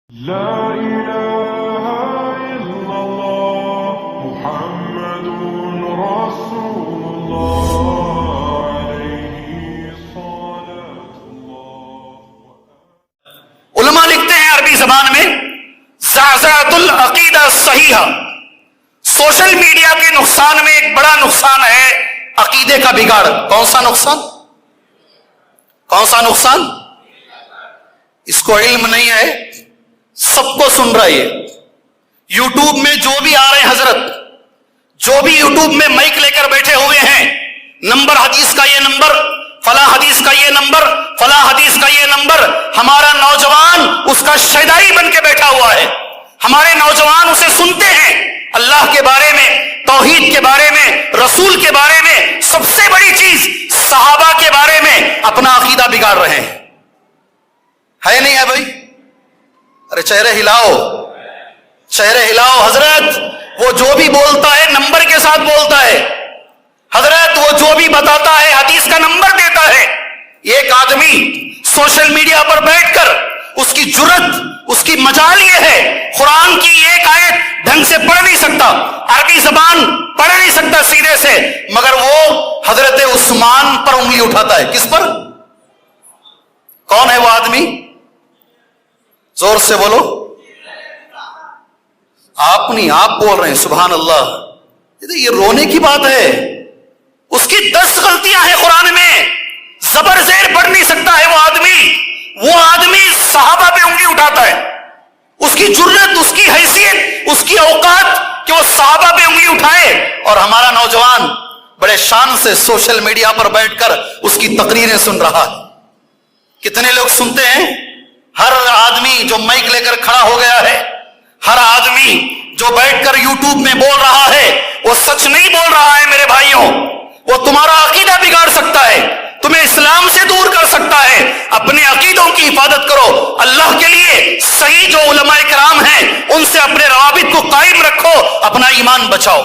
لا إله إلا الله محمد رسول الله عليه صلاة الله. علماء لکھتے ہیں عربی زبان میں زعزعۃ العقیدہ صحیحہ. سوشل میڈیا کے نقصان میں ایک بڑا نقصان ہے عقیدے کا بگاڑ. کون سا نقصان؟ کون سا نقصان؟ اس کو علم نہیں ہے، سب کو سن رہا ہے. یوٹیوب میں جو بھی آ رہے ہیں حضرت، جو بھی یوٹیوب میں مائک لے کر بیٹھے ہوئے ہیں، نمبر حدیث کا یہ نمبر، فلاں حدیث کا یہ نمبر، فلاں حدیث کا یہ نمبر. ہمارا نوجوان اس کا شیدائی بن کے بیٹھا ہوا ہے. ہمارے نوجوان اسے سنتے ہیں. اللہ کے بارے میں، توحید کے بارے میں، رسول کے بارے میں، سب سے بڑی چیز صحابہ کے بارے میں اپنا عقیدہ بگاڑ رہے ہیں. ہے نہیں ہے بھائی؟ ارے چہرے ہلاؤ، چہرے ہلاؤ. حضرت وہ جو بھی بولتا ہے نمبر کے ساتھ بولتا ہے. حضرت وہ جو بھی بتاتا ہے حدیث کا نمبر دیتا ہے. ایک آدمی سوشل میڈیا پر بیٹھ کر اس کی جرت، اس کی مجال یہ ہے، قرآن کی ایک آیت ڈھنگ سے پڑھ نہیں سکتا، عربی زبان پڑھ نہیں سکتا سیدھے سے، مگر وہ حضرت عثمان پر انگلی اٹھاتا ہے. کس پر؟ کون ہے وہ آدمی؟ زور سے بولو. آپ نہیں، آپ بول رہے ہیں. سبحان اللہ. یہ رونے کی بات ہے. اس کی 10 غلطیاں ہیں قرآن میں، زبر زیر پڑھ نہیں سکتا ہے وہ آدمی. وہ آدمی صحابہ پہ انگلی اٹھاتا ہے. اس کی جرت، اس کی حیثیت، اس کی اوقات کہ وہ صحابہ پہ انگلی اٹھائے. اور ہمارا نوجوان بڑے شان سے سوشل میڈیا پر بیٹھ کر اس کی تقریریں سن رہا ہے. کتنے لوگ سنتے ہیں؟ ہر آدمی جو مائک لے کر کھڑا ہو گیا ہے، ہر آدمی جو بیٹھ کر یوٹیوب میں بول رہا ہے، وہ سچ نہیں بول رہا ہے میرے بھائیوں. وہ تمہارا عقیدہ بگاڑ سکتا ہے، تمہیں اسلام سے دور کر سکتا ہے. اپنے عقیدوں کی حفاظت کرو. اللہ کے لیے صحیح جو علماء کرام ہیں ان سے اپنے روابط کو قائم رکھو، اپنا ایمان بچاؤ.